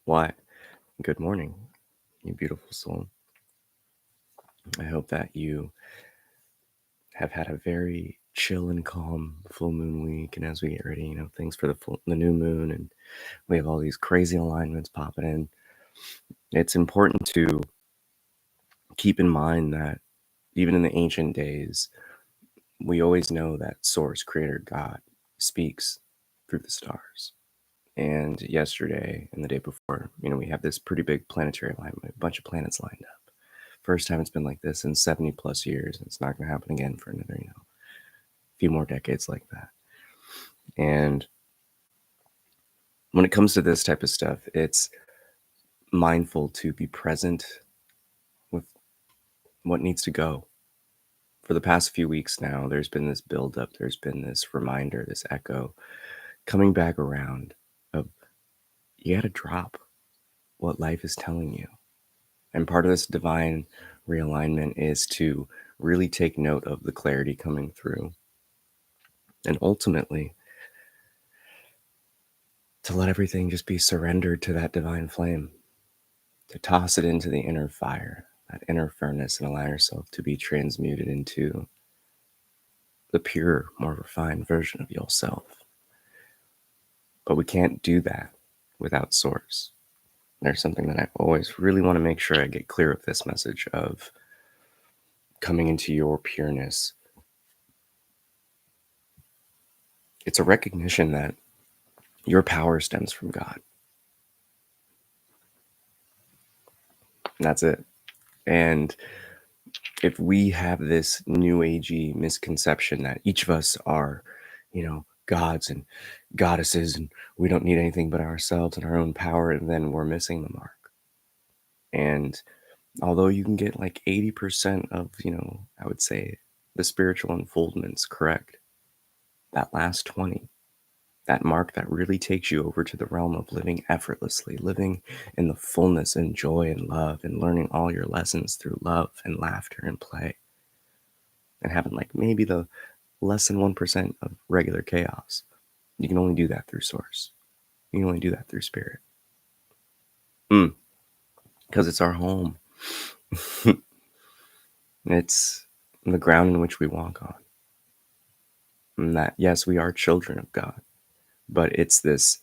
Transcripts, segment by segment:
Why? Good morning, you beautiful soul. I hope that you have had a very chill and calm full moon week. And as we get ready, things for the new moon, and we have all these crazy alignments popping in. It's important to keep in mind that even in the ancient days, we always know that Source, Creator, God, speaks through the stars. And yesterday and the day before, we have this pretty big planetary alignment, a bunch of planets lined up. First time it's been like this in 70 plus years. And it's not going to happen again for another, few more decades like that. And when it comes to this type of stuff, it's mindful to be present with what needs to go. For the past few weeks now, there's been this buildup, there's been this reminder, this echo coming back around of you got to drop what life is telling you. And part of this divine realignment is to really take note of the clarity coming through. And ultimately, to let everything just be surrendered to that divine flame, to toss it into the inner fire, that inner furnace, and allow yourself to be transmuted into the pure, more refined version of yourself. But we can't do that without Source. There's something that I always really want to make sure I get clear of this message of coming into your pureness. It's a recognition that your power stems from God. And that's it. And if we have this new agey misconception that each of us are, gods and goddesses, and we don't need anything but ourselves and our own power, and then we're missing the mark. And although you can get like 80% of, I would say the spiritual unfoldments correct, that last 20, that mark that really takes you over to the realm of living effortlessly, living in the fullness and joy and love, and learning all your lessons through love and laughter and play, and having like maybe the less than 1% of regular chaos. You can only do that through Source. You can only do that through Spirit. Because it's our home. It's the ground in which we walk on. And that, yes, we are children of God, but it's this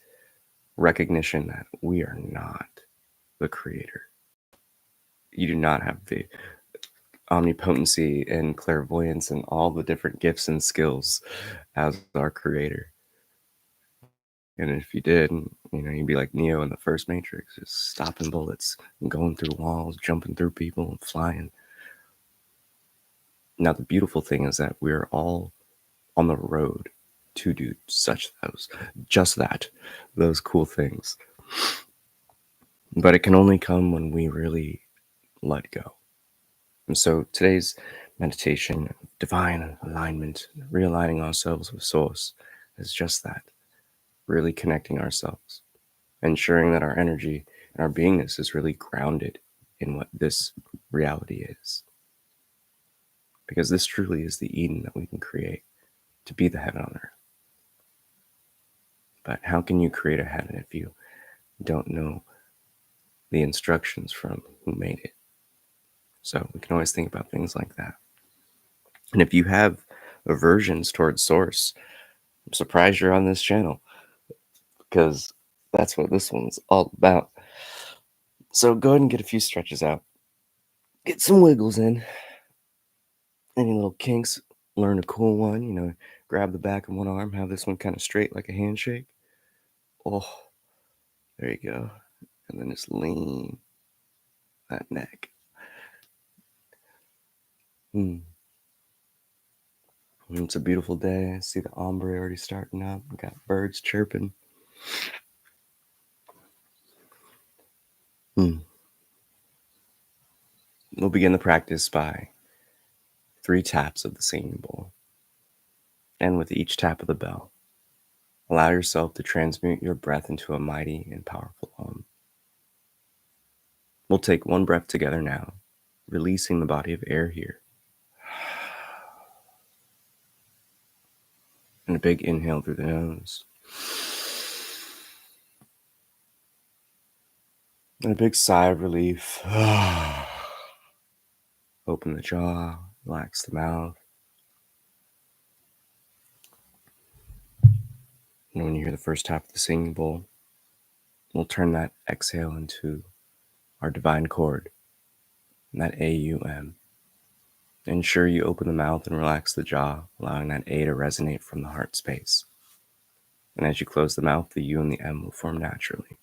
recognition that we are not the creator. You do not have the omnipotency and clairvoyance and all the different gifts and skills as our creator. And if you did, you'd be like Neo in the first Matrix, just stopping bullets and going through walls, jumping through people and flying. Now, the beautiful thing is that we're all on the road to do those cool things. But it can only come when we really let go. And so today's meditation, divine alignment, realigning ourselves with Source, is just that. Really connecting ourselves, ensuring that our energy and our beingness is really grounded in what this reality is. Because this truly is the Eden that we can create to be the heaven on earth. But how can you create a heaven if you don't know the instructions from who made it? So we can always think about things like that. And if you have aversions towards Source, I'm surprised you're on this channel, because that's what this one's all about. So go ahead and get a few stretches out. Get some wiggles in. Any little kinks, learn a cool one, grab the back of one arm, have this one kind of straight like a handshake. Oh, there you go. And then just lean that neck. It's a beautiful day. I see the ombre already starting up. We got birds chirping. We'll begin the practice by 3 taps of the singing bowl. And with each tap of the bell, allow yourself to transmute your breath into a mighty and powerful Om. We'll take one breath together now, releasing the body of air here. And a big inhale through the nose. And a big sigh of relief. Open the jaw, relax the mouth. And when you hear the first tap of the singing bowl, we'll turn that exhale into our divine chord, and that AUM. Ensure you open the mouth and relax the jaw, allowing that A to resonate from the heart space. And as you close the mouth, the U and the M will form naturally.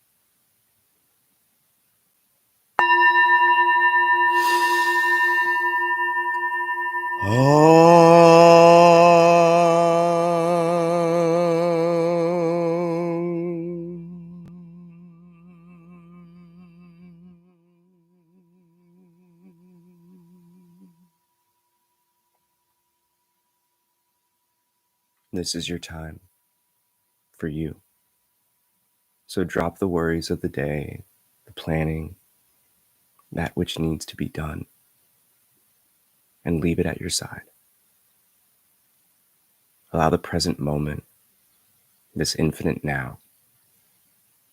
This is your time for you. So drop the worries of the day, the planning, that which needs to be done, and leave it at your side. Allow the present moment, this infinite now,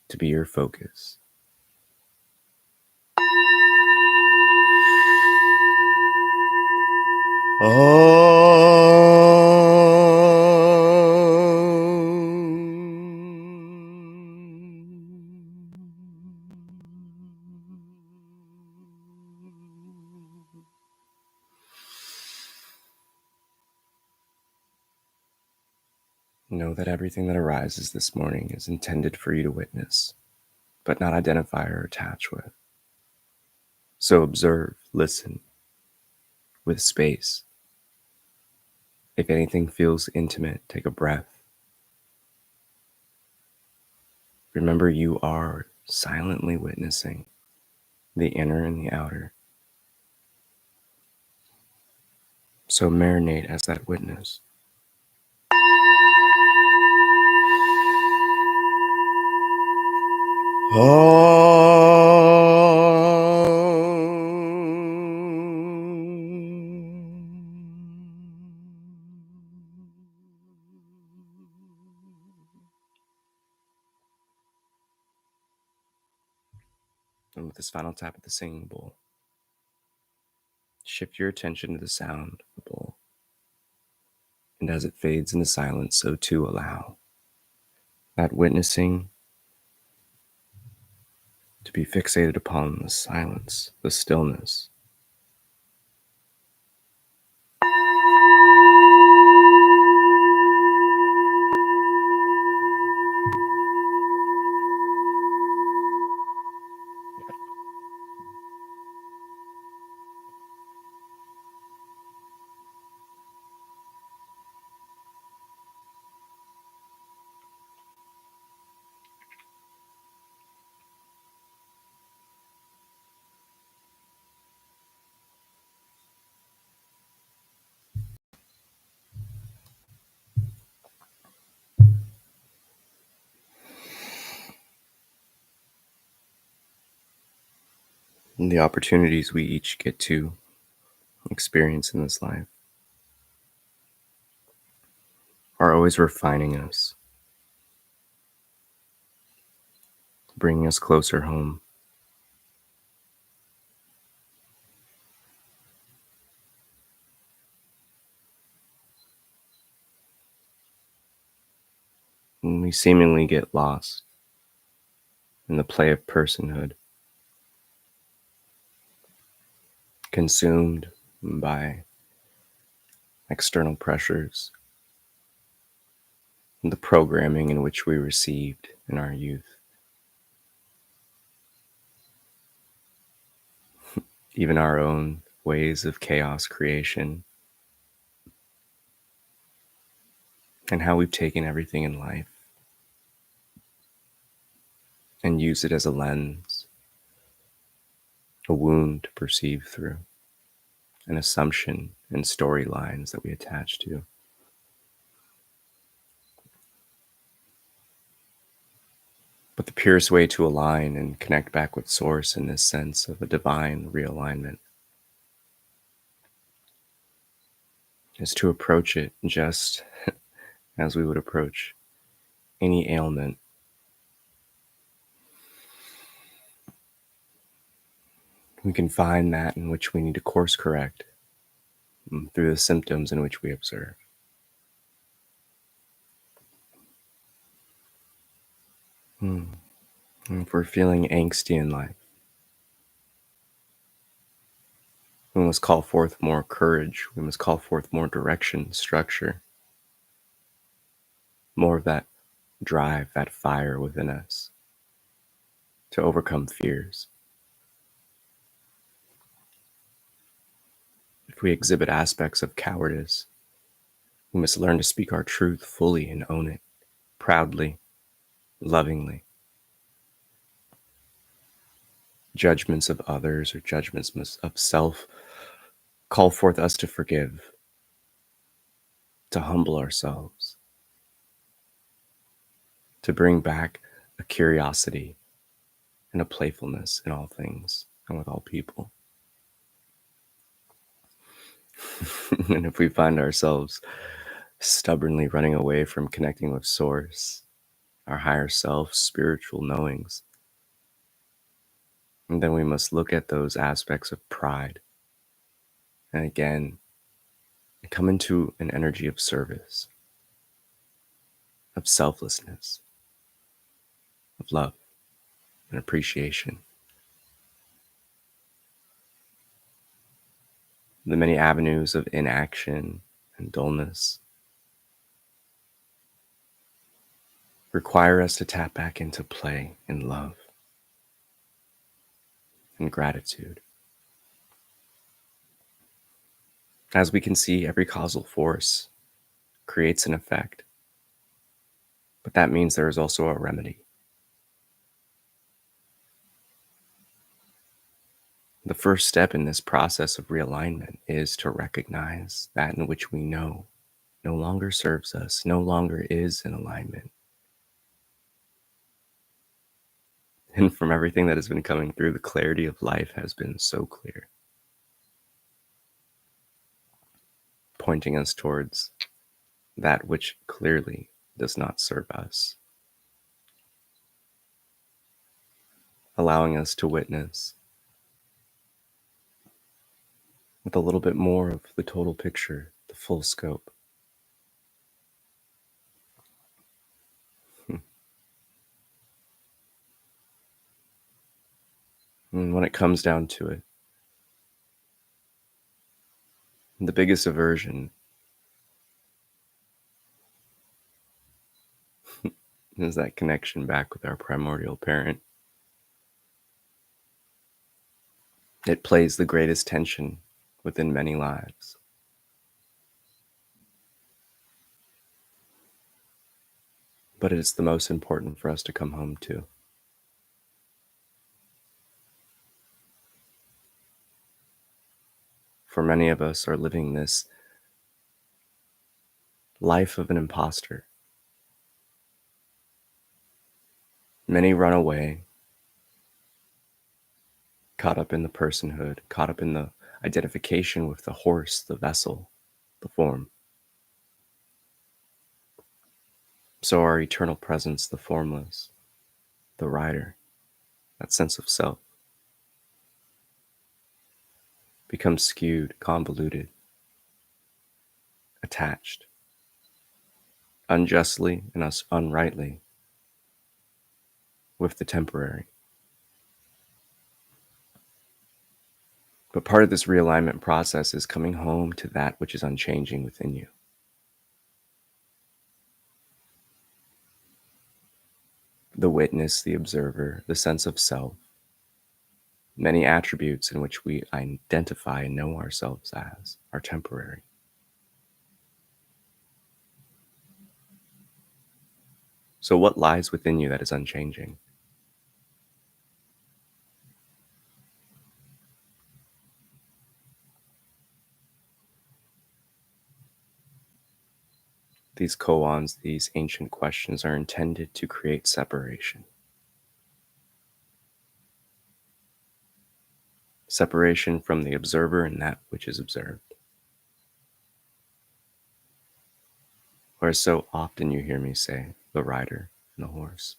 to be your focus. Know that everything that arises this morning is intended for you to witness, but not identify or attach with. So observe, listen, with space. If anything feels intimate, take a breath. Remember, you are silently witnessing the inner and the outer. So marinate as that witness. And with this final tap of the singing bowl, shift your attention to the sound of the bowl. And as it fades into silence, so too allow that witnessing to be fixated upon the silence, the stillness. And the opportunities we each get to experience in this life are always refining us, bringing us closer home. And we seemingly get lost in the play of personhood, consumed by external pressures and the programming in which we received in our youth. Even our own ways of chaos creation, and how we've taken everything in life and used it as a lens, a wound to perceive through, an assumption and storylines that we attach to. But the purest way to align and connect back with Source in this sense of a divine realignment is to approach it just as we would approach any ailment. We can find that in which we need to course correct through the symptoms in which we observe. And if we're feeling angsty in life, we must call forth more courage. We must call forth more direction, structure, more of that drive, that fire within us to overcome fears. If we exhibit aspects of cowardice, we must learn to speak our truth fully and own it, proudly, lovingly. Judgments of others or judgments of self call forth us to forgive, to humble ourselves, to bring back a curiosity and a playfulness in all things and with all people. And if we find ourselves stubbornly running away from connecting with Source, our higher self, spiritual knowings, and then we must look at those aspects of pride and again come into an energy of service, of selflessness, of love and appreciation. The many avenues of inaction and dullness require us to tap back into play and love and gratitude. As we can see, every causal force creates an effect, but that means there is also a remedy. The first step in this process of realignment is to recognize that in which we know no longer serves us, no longer is in alignment. And from everything that has been coming through, the clarity of life has been so clear, pointing us towards that which clearly does not serve us, allowing us to witness with a little bit more of the total picture, the full scope. And when it comes down to it, the biggest aversion is that connection back with our primordial parent. It plays the greatest tension within many lives. But it's the most important for us to come home to. For many of us are living this life of an imposter. Many run away, caught up in the personhood, caught up in the identification with the horse, the vessel, the form. So our eternal presence, the formless, the rider, that sense of self, becomes skewed, convoluted, attached, unjustly and us unrightly, with the temporary. But part of this realignment process is coming home to that which is unchanging within you. The witness, the observer, the sense of self, many attributes in which we identify and know ourselves as are temporary. So what lies within you that is unchanging? These koans, these ancient questions, are intended to create separation. Separation from the observer and that which is observed. Or so often you hear me say, the rider and the horse.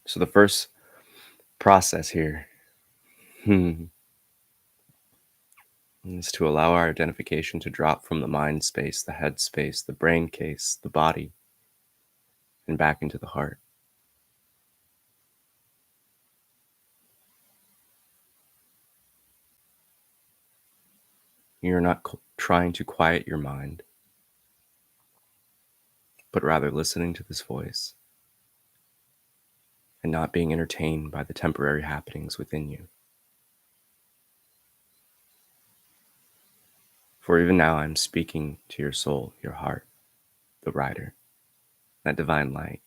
So the first process here is to allow our identification to drop from the mind space, the head space, the brain case, the body, and back into the heart. You're not trying to quiet your mind, but rather listening to this voice and not being entertained by the temporary happenings within you. For even now, I'm speaking to your soul, your heart, the rider, that divine light.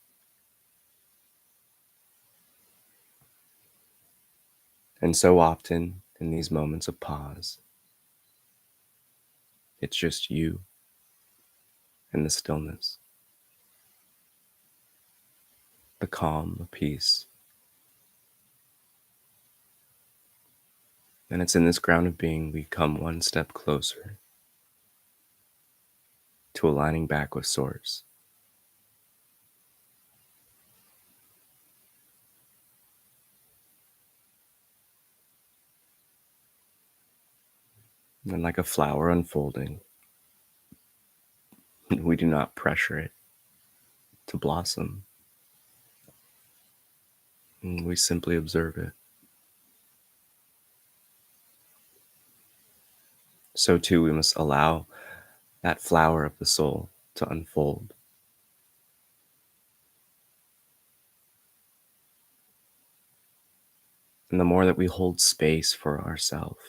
And so often, in these moments of pause, it's just you and the stillness, the calm, the peace. And it's in this ground of being we come one step closer to aligning back with Source. And like a flower unfolding, we do not pressure it to blossom. We simply observe it. So too, we must allow that flower of the soul to unfold. And the more that we hold space for ourselves,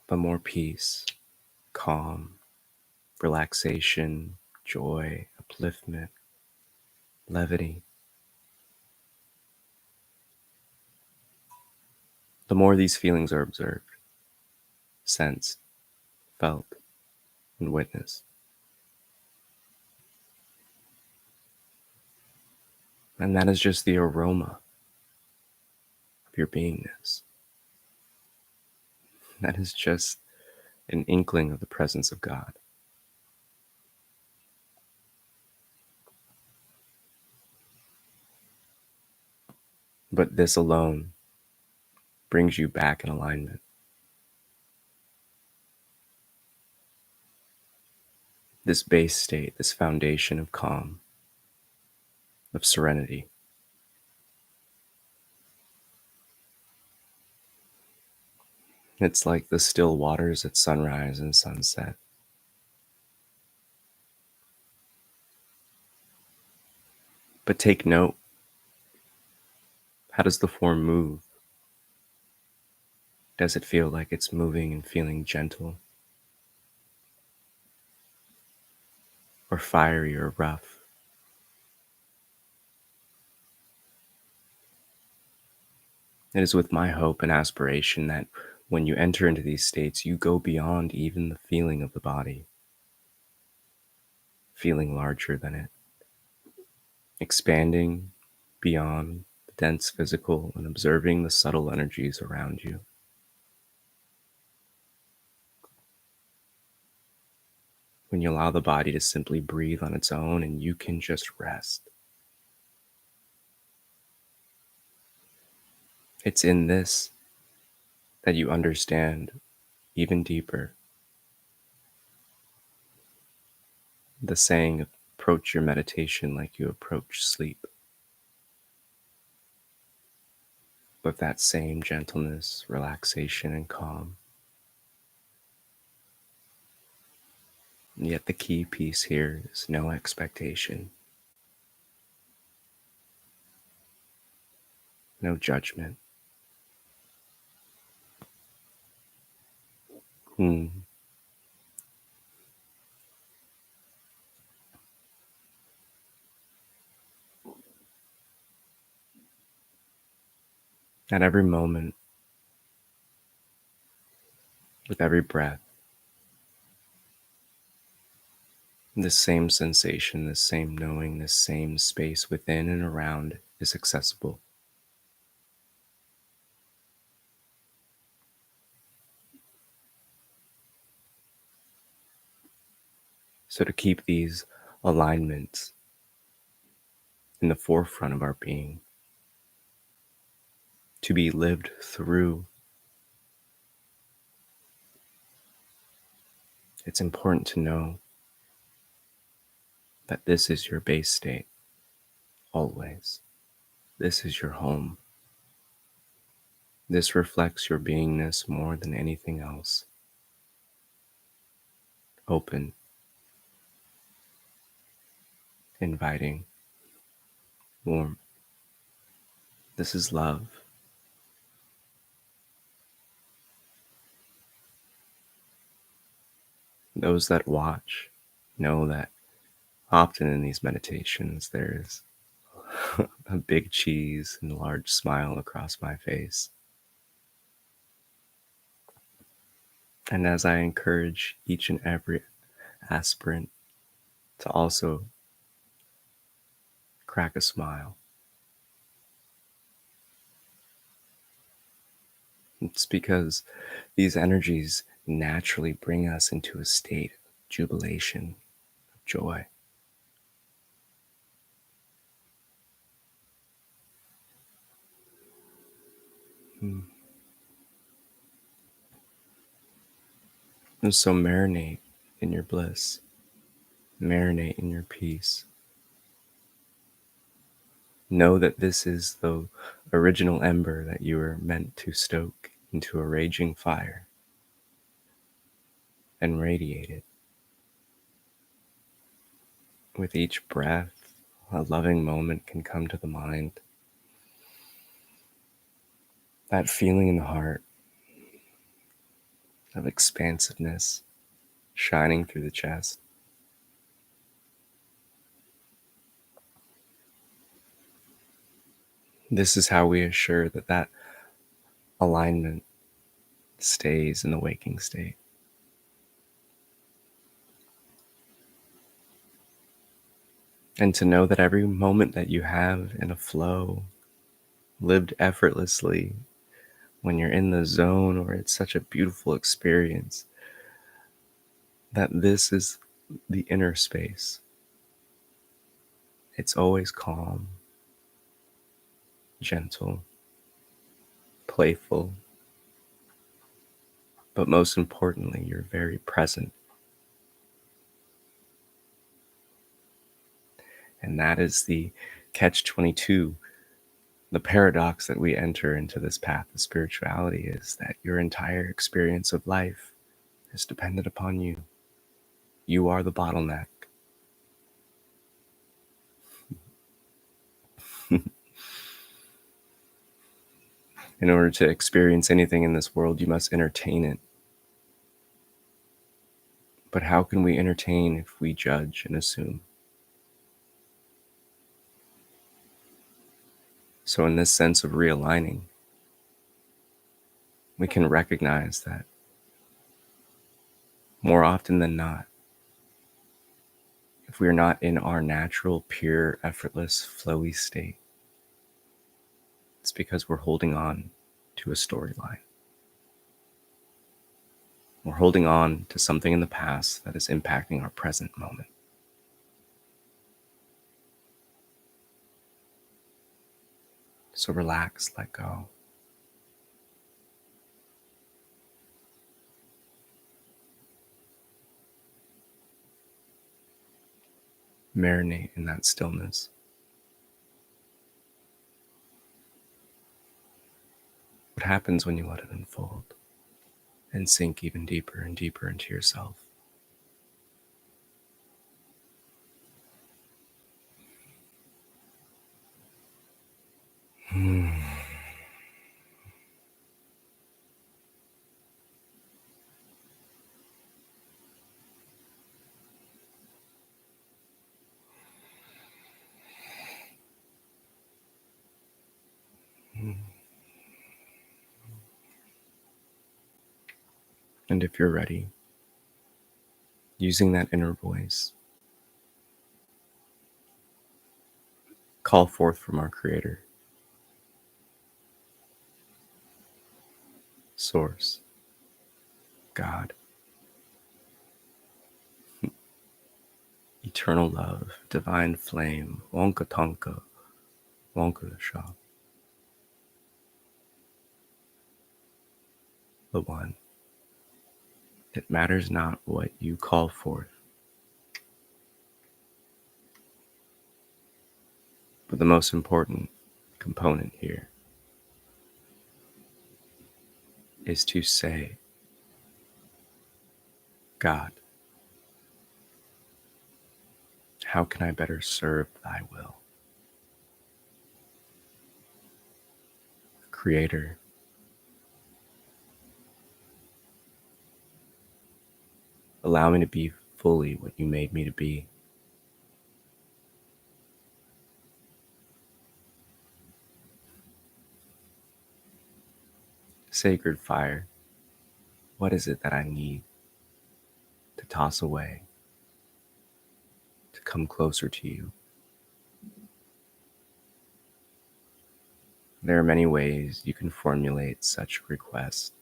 the more peace, calm, relaxation, joy, upliftment, levity, the more these feelings are observed, sensed, felt, and witnessed. And that is just the aroma of your beingness. That is just an inkling of the presence of God. But this alone brings you back in alignment. This base state, this foundation of calm, of serenity. It's like the still waters at sunrise and sunset. But take note, how does the form move? Does it feel like it's moving and feeling gentle? Or fiery or rough? It is with my hope and aspiration that when you enter into these states, you go beyond even the feeling of the body, feeling larger than it, expanding beyond the dense physical and observing the subtle energies around you. When you allow the body to simply breathe on its own and you can just rest. It's in this that you understand even deeper the saying, approach your meditation like you approach sleep, with that same gentleness, relaxation, and calm. And yet the key piece here is no expectation, no judgment. Hmm. At every moment, with every breath, this same sensation, this same knowing, this same space within and around is accessible. So to keep these alignments in the forefront of our being, to be lived through. It's important to know that this is your base state, always. This is your home. This reflects your beingness more than anything else. Open, inviting, warm. This is love. Those that watch know that often in these meditations there's a big cheese and a large smile across my face. And as I encourage each and every aspirant to also crack a smile, it's because these energies naturally bring us into a state of jubilation, of joy. And so marinate in your bliss, marinate in your peace. Know that this is the original ember that you were meant to stoke into a raging fire and radiate it. With each breath, a loving moment can come to the mind. That feeling in the heart of expansiveness shining through the chest. This is how we assure that that alignment stays in the waking state. And to know that every moment that you have in a flow, lived effortlessly, when you're in the zone or it's such a beautiful experience, that this is the inner space. It's always calm, gentle, playful, but most importantly, you're very present. And that is the catch-22, the paradox that we enter into this path of spirituality, is that your entire experience of life is dependent upon you. You are the bottleneck. In order to experience anything in this world, you must entertain it. But how can we entertain if we judge and assume? So in this sense of realigning, we can recognize that more often than not, if we are not in our natural, pure, effortless, flowy state, it's because we're holding on to a storyline. We're holding on to something in the past that is impacting our present moment. So relax, let go. Marinate in that stillness. What happens when you let it unfold and sink even deeper and deeper into yourself? And if you're ready, using that inner voice, call forth from our Creator, Source, God, eternal love, divine flame, Onkatonka, Wonka Shop, the one. It matters not what you call forth, but the most important component here is to say, God, how can I better serve thy will? Creator, allow me to be fully what you made me to be. Sacred fire, what is it that I need to toss away, to come closer to you? There are many ways you can formulate such a request.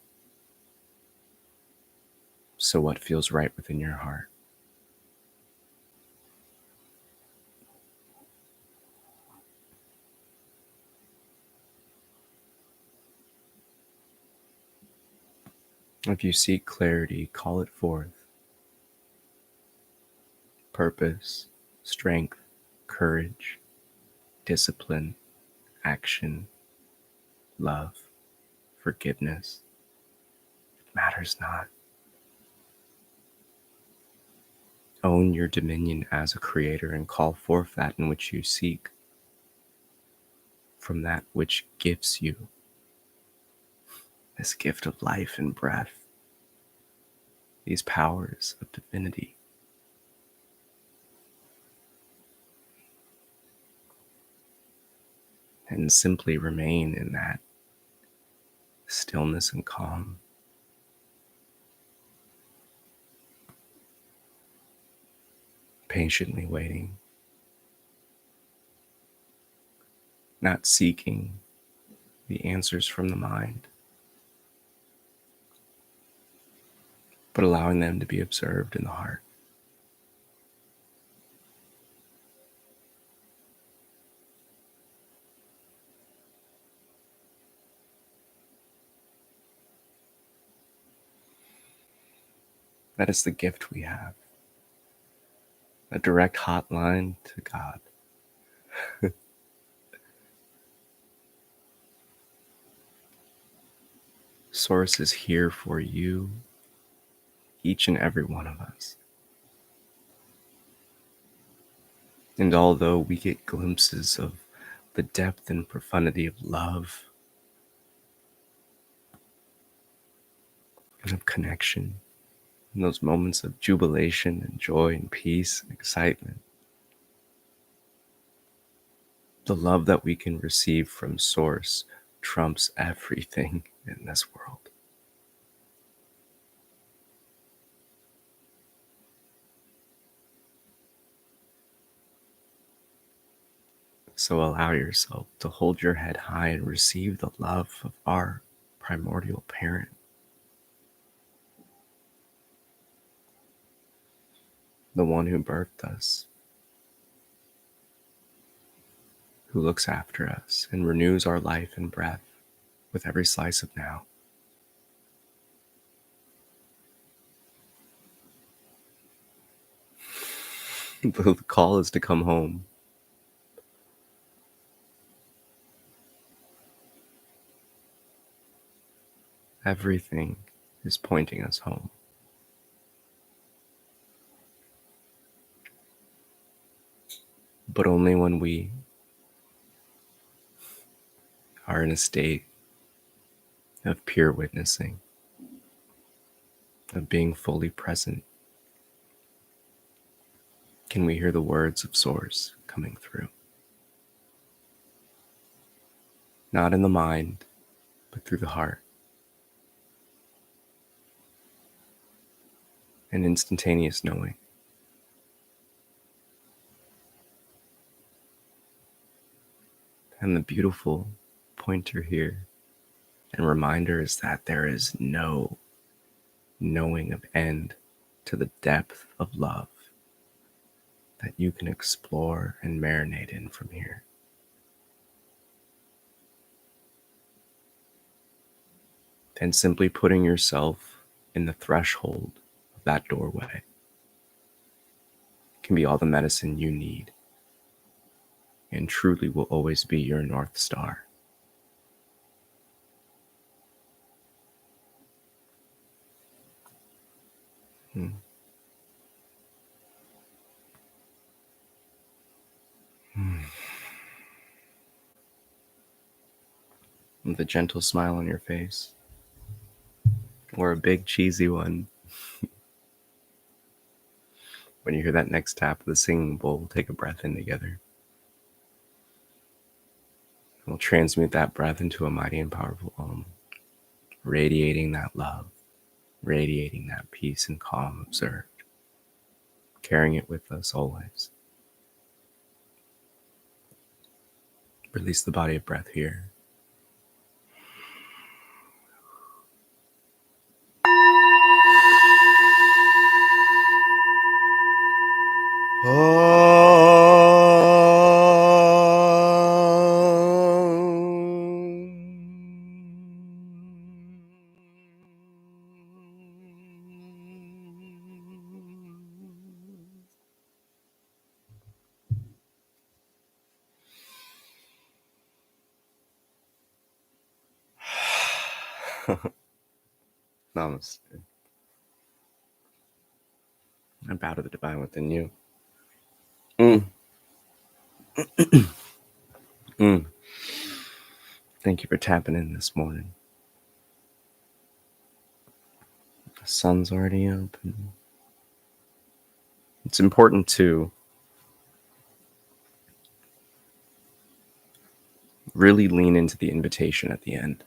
So what feels right within your heart? If you seek clarity, call it forth. Purpose, strength, courage, discipline, action, love, forgiveness. It matters not. Own your dominion as a creator and call forth that in which you seek, from that which gifts you this gift of life and breath, these powers of divinity. And simply remain in that stillness and calm. Patiently waiting, not seeking the answers from the mind, but allowing them to be observed in the heart. That is the gift we have, a direct hotline to God. Source is here for you, each and every one of us. And although we get glimpses of the depth and profundity of love and of connection, in those moments of jubilation and joy and peace and excitement, the love that we can receive from Source trumps everything in this world. So allow yourself to hold your head high and receive the love of our primordial parent, the one who birthed us, who looks after us and renews our life and breath with every slice of now. The call is to come home. Everything is pointing us home. But only when we are in a state of pure witnessing, of being fully present, can we hear the words of Source coming through. Not in the mind, but through the heart. An instantaneous knowing. And the beautiful pointer here and reminder is that there is no knowing of end to the depth of love that you can explore and marinate in from here. And simply putting yourself in the threshold of that doorway can be all the medicine you need, and truly will always be your North Star. With a gentle smile on your face, or a big cheesy one. When you hear that next tap of the singing bowl, take a breath in together. We'll transmute that breath into a mighty and powerful Om, radiating that love, radiating that peace and calm observed, carrying it with us always. Release the body of breath here. Namaste. I bow to the divine within you. Thank you for tapping in this morning. The sun's already up. It's important to really lean into the invitation at the end.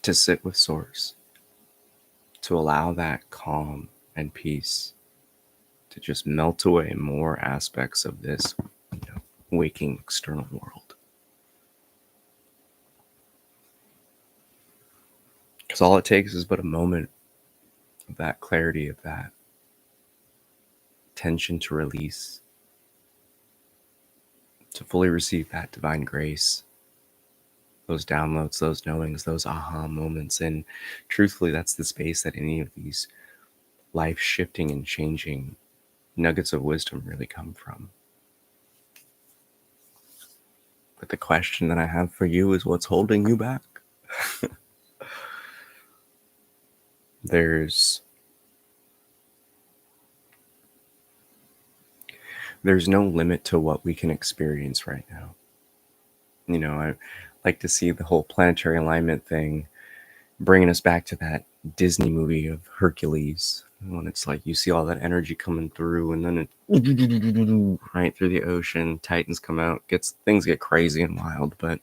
To sit with Source. To allow that calm and peace to just melt away more aspects of this, waking external world. Because all it takes is but a moment of that clarity, of that tension to release, to fully receive that divine grace, those downloads, those knowings, those aha moments. And truthfully, that's the space that any of these life-shifting and changing nuggets of wisdom really come from. But the question that I have for you is, what's holding you back? There's no limit to what we can experience right now. I like to see the whole planetary alignment thing bringing us back to that Disney movie of Hercules, when it's like you see all that energy coming through, and then it right through the ocean, Titans come out, things get crazy and wild. But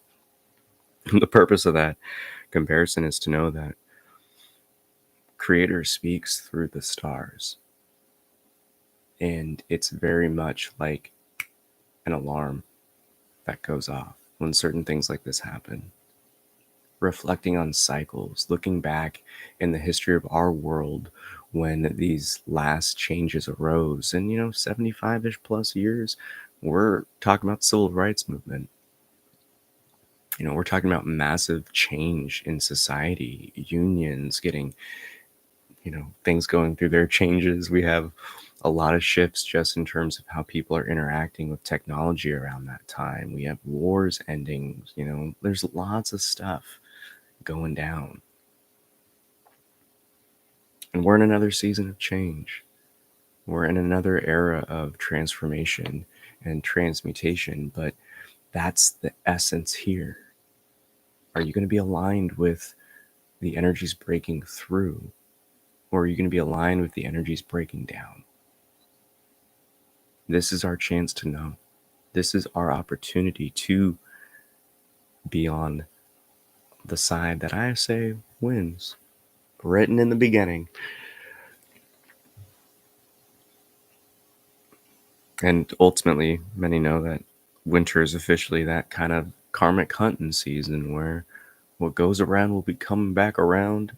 the purpose of that comparison is to know that Creator speaks through the stars, and it's very much like an alarm that goes off when certain things like this happen. Reflecting on cycles, looking back in the history of our world when these last changes arose, and 75-ish plus years, we're talking about the civil rights movement. We're talking about massive change in society, unions getting, things going through their changes. We have a lot of shifts just in terms of how people are interacting with technology around that time. We have wars ending, there's lots of stuff going down. And we're in another season of change. We're in another era of transformation and transmutation, but that's the essence here. Are you going to be aligned with the energies breaking through, or are you going to be aligned with the energies breaking down? This is our chance to know. This is our opportunity to be on the side that I say wins. Written in the beginning. And ultimately, many know that winter is officially that kind of karmic hunting season where what goes around will be coming back around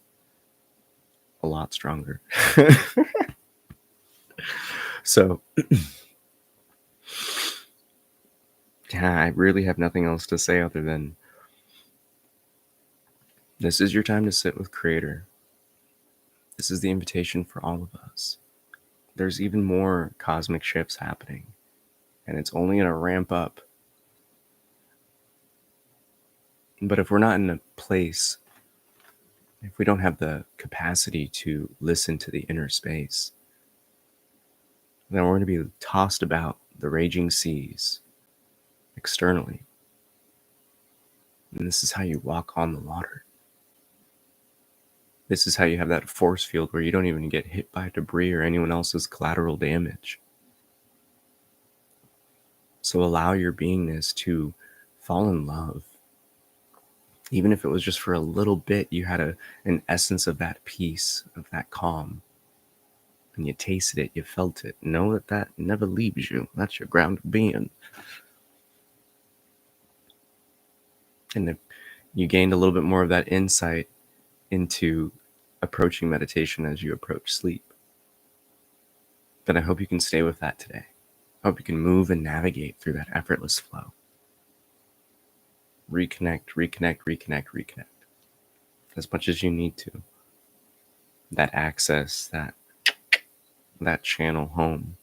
a lot stronger. So, yeah, I really have nothing else to say other than This is your time to sit with Creator. This is the invitation for all of us. There's even more cosmic shifts happening, and it's only going to ramp up. But if we're not in a place, if we don't have the capacity to listen to the inner space, then we're going to be tossed about the raging seas externally. And this is how you walk on the water. This is how you have that force field where you don't even get hit by debris or anyone else's collateral damage. So allow your beingness to fall in love. Even if it was just for a little bit, you had an essence of that peace, of that calm. And you tasted it, you felt it. Know that that never leaves you. That's your ground of being. And if you gained a little bit more of that insight into approaching meditation as you approach sleep, then I hope you can stay with that today. I hope you can move and navigate through that effortless flow. Reconnect, reconnect, reconnect, reconnect. As much as you need to. That access, that channel home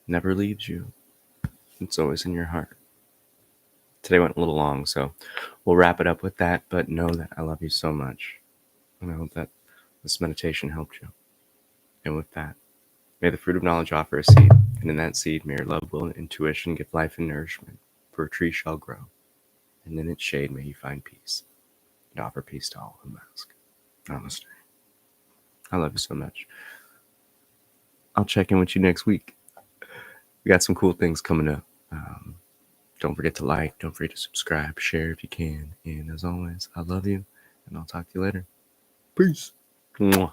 never leaves you. It's always in your heart. Today went a little long, so we'll wrap it up with that, but know that I love you so much. And I hope that this meditation helped you. And with that, may the fruit of knowledge offer a seed, and in that seed may your love, will, and intuition give life and nourishment, for a tree shall grow, and in its shade may you find peace, and offer peace to all who ask. Namaste. I love you so much. I'll check in with you next week. We got some cool things coming up. Don't forget to like, don't forget to subscribe, share if you can. And as always, I love you, and I'll talk to you later. Peace. Mwah.